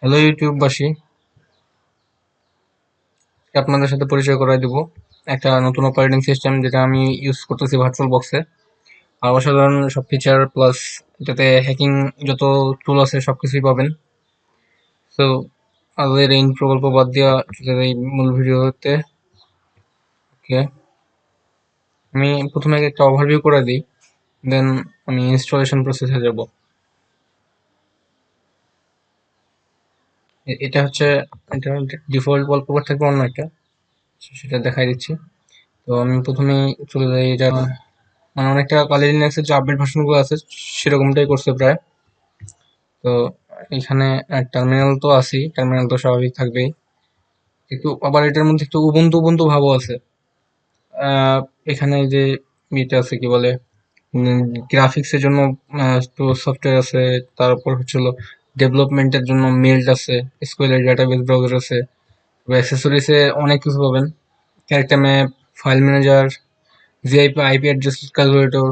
Hello ইউটিউববাসী, আপনাদের সাথে পরিচয় করায় দিব একটা নতুন অপারেটিং সিস্টেম যেটা আমি ইউজ করতেছি ভার্চুয়াল বক্সে। আর অসাধারণ সব ফিচার প্লাস এটাতে হ্যাকিং যত টুল আছে সবকিছুই পাবেন। তো আমাদের এই প্রকল্প বাদ দিয়া চলে যাই মূল ভিডিওতে। ওকে, আমি প্রথমে আগে একটা ওভারভিউ করে দিই, দেন আমি ইনস্টলেশন প্রসেসে যাব। এটা ডিফল্ট ওয়ালপেপার থাকবে অন্য একটা, সেটা দেখাই দিচ্ছি। তো আমি প্রথমেই চলে যাই, এটা মানে অনেকটা কালি লিনাক্সের যে আপডেট ভার্সন গুলো আছে সেরকমটাই করছে প্রায়। তো এখানে টার্মিনাল তো আছেই, টার্মিনাল তো স্বাভাবিক থাকবেই, কিন্তু আবার এটার মধ্যে একটু উবুন্টু উবুন্টু ভাবও আছে। আহ, এখানে যে ইয়েটা আছে কি বলে, গ্রাফিক্স এর জন্য একটু সফটওয়্যার আছে, তারপর হচ্ছিল ডেভেলপমেন্টের জন্য মেল্ট আছে, এসকিউএল ডাটাবেস ব্রাউজার আছে, অ্যাক্সেসরিজ এ অনেক কিছু পাবেন। Character map, file manager, VIP IP address calculator,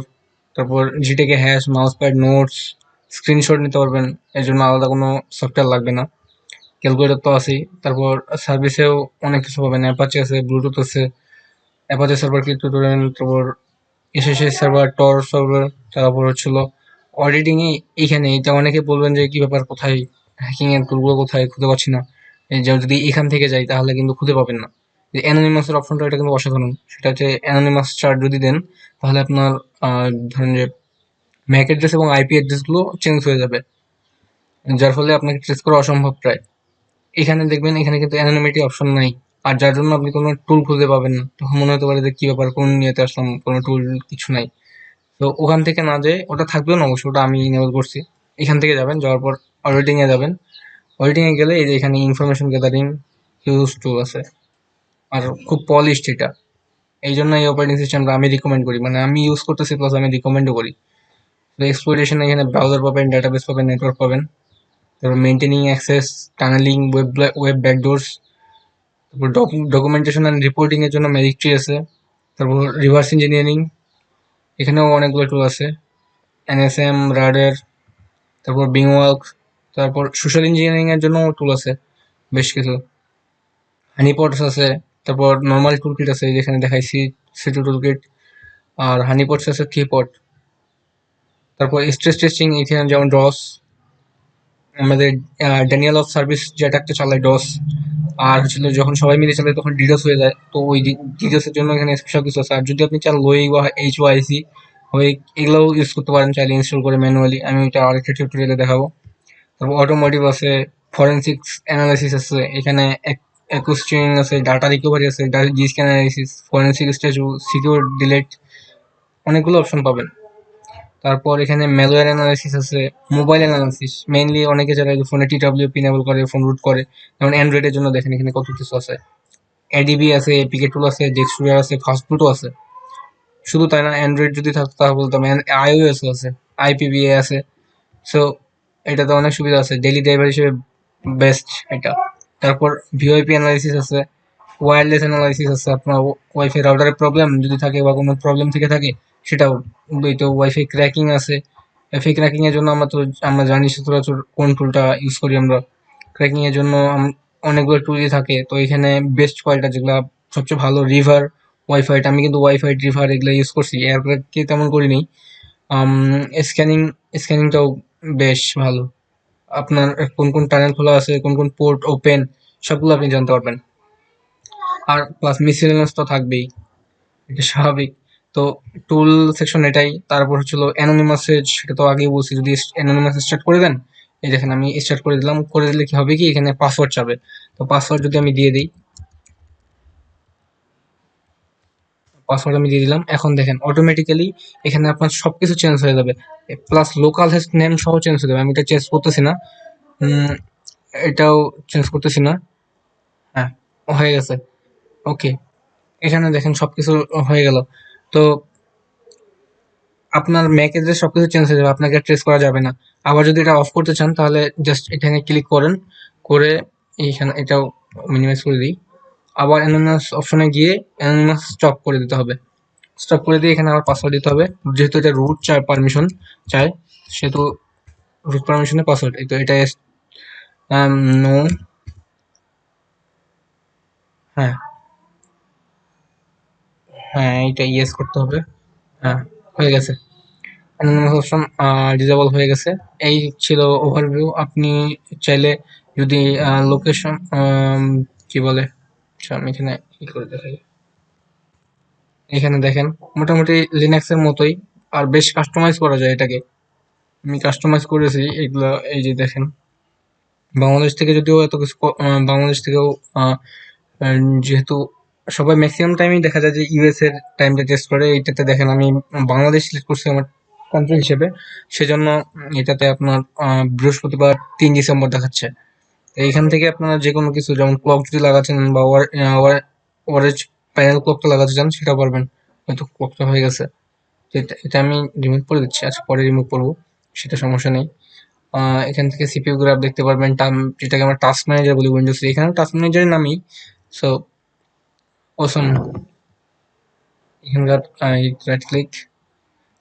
তারপর GTK hash, mouse pad, notes, screenshot নিতে পারবেন। এর জন্য আলাদা কোনো সফটওয়্যার লাগবে না। ক্যালকুলেটর তো আছেই। তারপর সার্ভিসেও অনেক কিছু পাবেন, অ্যাপাচি আছে, ব্লুটুথ আছে, অ্যাপাচি সার্ভার ক্লিক টিউটোরিয়াল, তারপর এসএসএস সার্ভার, টর সার্ভার, তারপর হচ্ছিল অডিটিং এ। এইখানে এটা অনেকে বলবেন যে কি ব্যাপার, কোথায় হ্যাকিং এর টুলগুলো, কোথায় খুঁজে পাচ্ছি না। এই যে যদি এখান থেকে যাই তাহলে কিন্তু খুঁজে পাবেন না। যে অ্যানোনিমাস এর অপশনটা, এটা কিন্তু অসাধারণ। সেটা হচ্ছে অ্যানোনিমাস চার্ট যদি দেন তাহলে আপনার ধরেন যে ম্যাক অ্যাড্রেস এবং আইপি অ্যাড্রেস গুলো চেঞ্জ হয়ে যাবে, যার ফলে আপনাকে ট্রেস করা অসম্ভব প্রায়। এখানে দেখবেন এখানে কিন্তু অ্যানোনিমিটি অপশন নাই, আর যার জন্য আপনি কোনো টুল খুঁজে পাবেন না। তখন মনে হতে পারে যে কি ব্যাপার, কোন নিয়েতে আসলাম, কোনো টুল কিছু নাই। তো ওখান থেকে না যেয়ে, ওটা থাকবেও না অবশ্য, ওটা আমি ইনেবল করছি। এখান থেকে যাবেন, যাওয়ার পর অডিটিং এ যাবেন। অডিটিং এ গেলে এই যে এখানে ইনফরমেশন গ্যাদারিং হিউজ টুল আছে, আর খুব পলিশড এটা। এই জন্য এই অপারেটিং সিস্টেমটা আমি রিকমেন্ড করি, মানে আমি ইউজ করতেছি প্লাস আমি রিকমেন্ডও করি। তো এক্সপ্লোরেশন, এখানে ব্রাউজার পাবেন, ডাটাবেস পাবেন, নেটওয়ার্ক পাবেন, তারপর maintaining access, tunnelling, web backdoors, তারপর ডকুমেন্টেশন অ্যান্ড রিপোর্টিং এর জন্য ম্যাজিক ট্রি আছে, তারপর রিভার্স ইঞ্জিনিয়ারিং, এখানেও অনেকগুলো টুল আছে, এনএসএম, রাডার, তারপর বিংওয়ার্ক, তারপর সোশ্যাল ইঞ্জিনিয়ারিং এর জন্য টুল আছে বেশ কিছু, হানিপটস আছে, তারপর নর্মাল টুল কিট আছে যেখানে দেখাইছি, সিটু টুল কিট, আর হানিপটস আছে 3 পট। তারপর স্ট্রেস টেস্টিং, এখানে যেমন ডস, আমাদের ড্যানিয়েল অফ সার্ভিস যে অ্যাটাকটা চালায় ডস, আর হচ্ছিল যখন সবাই মিলে চালায় তখন ডিডোস হয়ে যায়, তো ওই ডিডোসের জন্য এখানে স্পেশাল কিছু আছে। আর যদি আপনি চান লোই বা এইচওআইসি ওই এগুলোও ইউজ করতে পারেন চাইলে, ইনস্টল করে ম্যানুয়ালি। আমি এটা আরেকটা টিউটোরিয়ালে দেখাবো। তারপর অটোমোটিভ আছে, ফরেনসিক্স অ্যানালাইসিস আছে, এখানে অ্যাকুস্টিং আছে, ডাটা রিকভারি আছে, GS analysis, forensic statue, secure delete, অনেকগুলো অপশন পাবেন। তারপর এখানে ম্যালওয়্যার অ্যানালাইসিস আছে, মোবাইল অ্যানালাইসিস, মেইনলি অনেকে যারা ফোনে টিডব্লিউপি এনেবল করে, ফোন রুট করে, যেমন অ্যান্ড্রয়েডের জন্য দেখেন এখানে কত কিছু আছে। এডিবি আছে, এপিকে টুল আছে, ডেক্সটুরিয়ার আছে, ফাস্টফুডও আছে। শুধু তাই না, অ্যান্ড্রয়েড যদি থাকতো তাহলে বলতাম আইওএস আছে, আইপিভিএ আছে। সো এটাতে অনেক সুবিধা আছে, ডেইলি ড্রাইভার হিসেবে বেস্ট এটা। তারপর ভিওআইপি অ্যানালাইসিস আছে, ওয়্যারলেস অ্যানালাইসিস আছে, আপনার ওয়াইফাই রাউটারের প্রবলেম যদি থাকে বা কোনো প্রবলেম থেকে থাকে সেটাও। তো ওয়াইফাই ক্র্যাকিং আছে, ওয়াইফাই ক্র্যাকিং এর জন্য আমরা জানি সচরাচর কোন টুলটা ইউজ করি আমরা ক্র্যাকিং এর জন্য। অনেকগুলো টুলই থাকে, তো এখানে বেস্ট কয়েকটা যেগুলো সবচেয়ে ভালো, রিভার ওয়াইফাইটা, আমি কিন্তু ওয়াইফাই রিভার এগুলো ইউজ করছি, এয়ারপ্যাডকে তেমন করিনি। স্ক্যানিং, স্ক্যানিংটাও বেশ ভালো। আপনার কোন কোন টানেল খোলা আছে, কোন কোন পোর্ট ওপেন, সবগুলো আপনি জানতে পারবেন। আর প্লাস মিসেলেনিয়াস তো থাকবেই, এটা স্বাভাবিক। তো টুল সেকশন এটাই। তারপর হচ্ছিল অ্যানোনিমাস, সেটা তো আগেই বলছি, যদি অ্যানোনিমাস স্টার্ট করে দেন, এই দেখেন আমি স্টার্ট করে দিলাম, করে দিলে কি হবে কি, এখানে পাসওয়ার্ড চাবে। তো পাসওয়ার্ড যদি আমি দিয়ে দিই, পাসওয়ার্ড আমি দিয়ে দিলাম, এখন দেখেন অটোমেটিক্যালি এখানে আপনার সবকিছু চেঞ্জ হয়ে যাবে, প্লাস লোকাল হোস্ট নেম সহ চেঞ্জ হয়ে যাবে। আমি এটা চেঞ্জ করতেছি না, উম, এটাও চেঞ্জ করতেছি না। হ্যাঁ, হয়ে গেছে। ওকে, এখানে দেখেন সবকিছু হয়ে গেল। তো আপনার ম্যাক এর সবকিছু চেঞ্জ হয়ে যাবে, আপনাকে ট্রেস করা যাবে না। আবার যদি এটা অফ করতে চান তাহলে জাস্ট এখানে ক্লিক করেন, করে এইখানে এটাও মিনিমাইজ করে দিই। আবার অ্যানোনিমাস অপশনে গিয়ে অ্যানোনিমাস স্টপ করে দিতে হবে। স্টপ করে দিয়ে এখানে আবার পাসওয়ার্ড দিতে হবে, যেহেতু এটা রুট চায়, পারমিশন চায়, সেহেতু রুট পারমিশনে পাসওয়ার্ড, তো এটা নো, হ্যাঁ হ্যাঁ এইটা ইয়েস করতে হবে। হ্যাঁ, হয়ে গেছে। অ্যানোনিমাস অপশন ডিসেবল হয়ে গেছে। এই ছিল ওভারভিউ। আপনি চাইলে যদি লোকেশন কি বলে, আচ্ছা আমি এখানে ই করে দেখাই। এখানে দেখেন মোটামুটি লিনাক্স এর মতোই, আর বেশ কাস্টমাইজ করা যায় এটাকে। আমি কাস্টমাইজ করেছি এগুলা, এই যে দেখেন। বাংলাদেশ থেকে যদিও এত কিছু বাংলাদেশ থেকেও আহ, আহ, যেহেতু সবাই ম্যাক্সিমাম টাইমই দেখা যায় যে ইউএস এর টাইমটা টেস্ট করে, এইটাতে দেখেন আমি বাংলাদেশ সিলেক্ট করছি আমার কান্ট্রি হিসেবে। সেজন্য এটাতে আপনার বৃহস্পতিবার 3 ডিসেম্বর দেখাচ্ছে। তো এইখান থেকে আপনারা যে কোনো কিছু, যেমন ক্লক যদি লাগাচ্ছেন বা ওয়ারেজ প্যানেল ক্লকটা লাগাতে চান সেটাও পারবেন। হয়তো ক্লকটা হয়ে গেছে, তো এটা এটা আমি রিমুভ করে দিচ্ছি, আচ্ছা পরে রিমুভ করবো, সেটা সমস্যা নেই। এখান থেকে সিপিইউ গ্রাফ দেখতে পারবেন, যেটাকে আমরা টাস্ক ম্যানেজার বলি উইন্ডোজ। এখানে টাস্ক ম্যানেজারের নামই। সো অসম, এখানকার রাইট ক্লিক,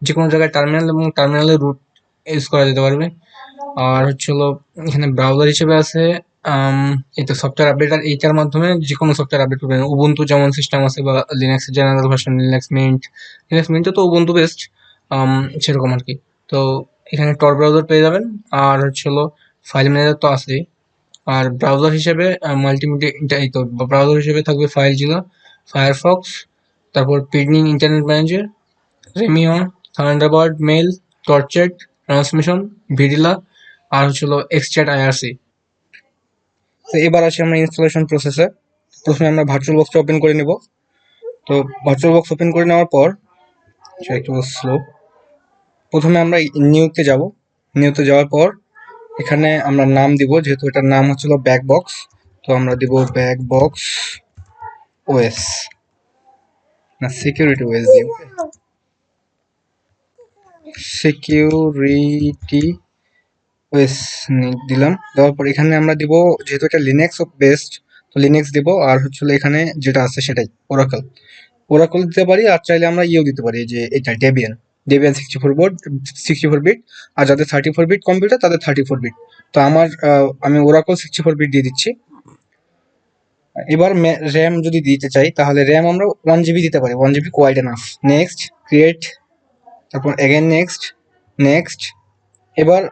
যে কোনো জায়গায় টার্মিনাল এবং টার্মিনালের রুট ইউজ করা যেতে পারবে। আর হচ্ছে হলো এখানে ব্রাউজার হিসেবে আছে এই তো সফটওয়্যার আপডেটার, এইটার মাধ্যমে যে কোনো সফটওয়্যার আপডেট করবেন। উবুন্টু যেমন সিস্টেম আছে, বা লিনাক্সের general version Linux Mint, Linux মিন্টে তো উবুন্টু বেস্ট, সেরকম আর কি। তো এখানে টর ব্রাউজার পেয়ে যাবেন। আর হচ্ছে হলো ফাইল ম্যানেজার তো আছেই। আর ব্রাউজার হিসেবে মাল্টিমিডিয়া, এই তো ব্রাউজার হিসেবে থাকবে ফাইলজিলা, ফায়ারফক্স, তারপর পিডনিং ইন্টারনেট ম্যানেজার, রেমিয়ন, থান্ডারবার্ড, মেল, টর্চেট, ট্রান্সমিশন, ভিডিলা, আর হচ্ছিল এক্সচ্যাট আইআরসি। তো এবার আসি আমরা ইনস্টলেশন প্রসেসে। প্রথমে আমরা ভার্চুয়াল বক্সটা ওপেন করে নেব। তো ভার্চুয়াল বক্স ওপেন করে নেওয়ার পর, একটু স্লো, প্রথমে আমরা নিউতে যাব। নিউতে যাওয়ার পর এখানে আমরা নাম দিব, যেহেতু এটার নাম হচ্ছিল ব্যাক বক্স, তো আমরা দিব ব্যাক বক্স ওএস, না সিকিউরিটি ওএস দিব, সিকিউরিটি ওএস দিলাম। দেওয়ার পর এখানে আমরা দিব, যেহেতু এটা লিনাক্স বেসড, তো লিনাক্স দিব। আর হচ্ছে এখানে যেটা আছে সেটাই ওরাকল, ওরাকল দিতে পারি। আর চাইলে আমরা ইয়েও দিতে পারি, যে এটা ডেবিয়ান, ডেবিয়ান 64 বিট। আর যাদের 34 বিট কম্পিউটার তাদের 34 বিট। তো আমি ওরাকল 64 বিট দিয়ে দিচ্ছি। এবার র্যাম যদি দিতে চাই, তাহলে র্যাম আমরা 1 জিবি দিতে পারি, 1 GB quite enough. Next, create, তারপর এগেন নেক্সট, নেক্সট। এবার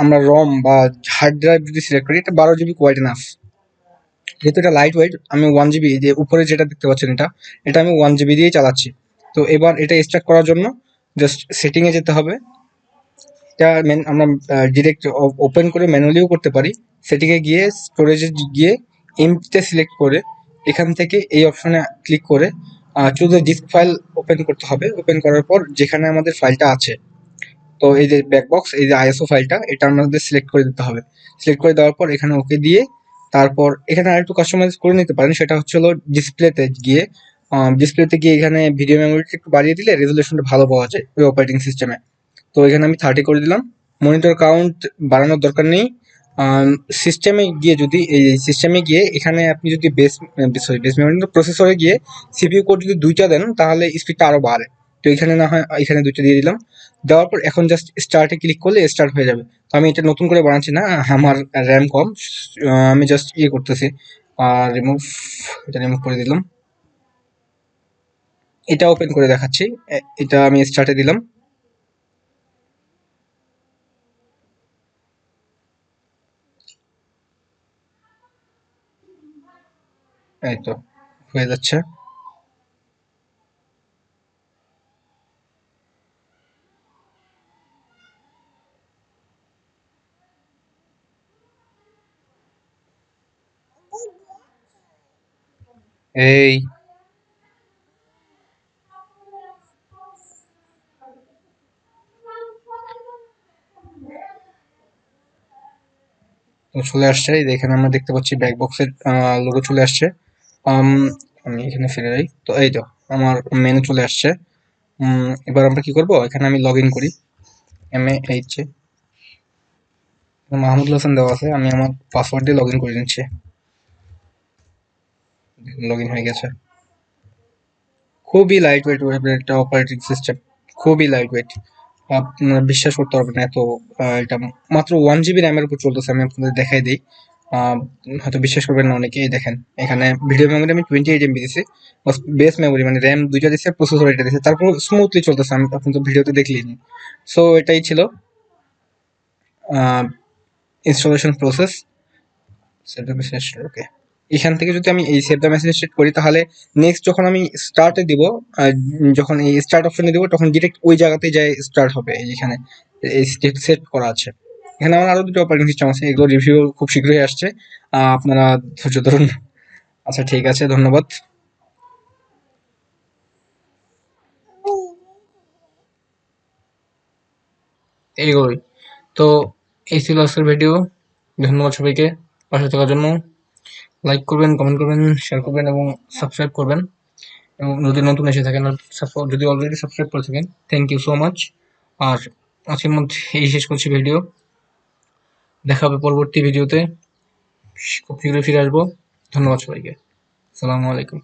আমরা রম বা হার্ড ড্রাইভ যদি সিলেক্ট করি, এটা 12 জিবি কোয়াইট এনাফ। যেহেতু এটা লাইট ওয়েট, আমি 1 জিবি, যে উপরে যেটা দেখতে পাচ্ছেন এটা, এটা আমি 1 জিবি দিয়েই চালাচ্ছি। তো এবার এটা স্টার্ট করার জন্য জাস্ট সেটিংয়ে যেতে হবে। এটা আমরা ডিরেক্ট ওপেন করে ম্যানুয়ালিও করতে পারি। সেটিংয়ে গিয়ে স্টোরেজে গিয়ে এমটিতে সিলেক্ট করে এখান থেকে এই অপশনে ক্লিক করে চুজ ডিস্ক ফাইল ওপেন করতে হবে। ওপেন করার পর যেখানে আমাদের ফাইলটা আছে, তো এই যে ব্যাকবক্স, এই যে আইএসও ফাইলটা, এটা আমাদের সিলেক্ট করে দিতে হবে। সিলেক্ট করে দেওয়ার পর এখানে ওকে দিয়ে, তারপর এখানে আরেকটু কাস্টমাইজ করে নিতে পারেন। সেটা হচ্ছে হলো ডিসপ্লেতে গিয়ে এখানে ভিডিও মেমোরিটা একটু বাড়িয়ে দিলে রেজলিউশনটা ভালো পাওয়া যায় ওই অপারেটিং সিস্টেমে। তো এখানে আমি 30 করে দিলাম। মনিটর কাউন্ট বাড়ানোর দরকার নেই। সিস্টেমে গিয়ে এখানে আপনি যদি বেস মেমোরি প্রসেসরে গিয়ে সিপিইউ কোড যদি 2টা দেন, তাহলে স্পিডটা আরো বাড়ে। তো এখানে না হয় এখানে 2টা দিয়ে দিলাম। দেওয়ার পর এখন জাস্ট স্টার্টে ক্লিক করলে স্টার্ট হয়ে যাবে। তো আমি এটা নতুন করে বানাচ্ছি না, আমার র্যাম কম, আমি জাস্ট করতেছি। রিমুভ, এটা রিমুভ করে দিলাম। এটা ওপেন করে দেখাচ্ছি। এটা আমি স্টার্টে দিলাম। এই তো হয়ে যাচ্ছে। এই তো চলে আসছে। এই যে এখানে আমরা দেখতে পাচ্ছি ব্যাক বক্সের লোগো চলে আসছে। আম, আমি এখানে ফিরে যাই। তো এই তো আমার মেনু চলে আসছে। এবার আমরা কি করব, এখানে আমি লগ ইন করি। MAH মাহমুদুল হাসান দেওয়া আছে, আমি আমার পাসওয়ার্ড দিয়ে লগ ইন করে নিচ্ছি। লগ ইন হয়ে গেছে। খুবই লাইট ওয়েট একটা অপারেটিং সিস্টেম, খুবই লাইট ওয়েট। আপনারা বিশ্বাস করতে পারবেন না এত। এটা মাত্র 1 জিবি র্যামের উপর চলতেছে। আমি আপনাদের দেখাই দিই। আহ, হয়তো বিশ্বাস করবেন না অনেকেই, দেখেন এখানে ভিডিও মেমোরি আমি 28 MB দিছি, বেস মেমোরি মানে র্যাম 2টা দিছে, প্রসেসর এটা দিছে, তারপর স্মুথলি চলতেছে, আমি আপনি তো ভিডিওতে দেখলেন। সো এটাই ছিল installation process. Save the message, okay. এখান থেকে যদি আমি এই সেভ দ্য মেসেজ সেট করি, তাহলে নেক্সট যখন আমি স্টার্টে দিব, যখন এই স্টার্ট অপশনে দিব, তখন ডিরেক্ট ওই জায়গাতেই যায় স্টার্ট হবে। এইখানে এই সেট করা আছে। এখানে আমার আরো দুটো অপারেটিং সিস্টেম আছে, এগুলো রিভিউ খুব শীঘ্রই আসছে, আপনারা ধৈর্য ধরুন। আচ্ছা ঠিক আছে, ধন্যবাদ। এইগুলোই তো, এই ছিল আজকের ভিডিও। ধন্যবাদ সবাইকে পাশে থাকার জন্য। লাইক করবেন, কমেন্ট করবেন, শেয়ার করবেন এবং সাবস্ক্রাইব করবেন। এবং যদি নতুন এসে থাকেন আর যদি অলরেডি সাবস্ক্রাইব করে থাকেন, থ্যাংক ইউ সো মাচ। আর আজকের মধ্যে এই শেষ করছি ভিডিও। দেখা হবে পরবর্তী ভিডিওতে, খুব শীঘ্রই ফিরে আসবো। ধন্যবাদ সবাইকে। আসসালামু আলাইকুম।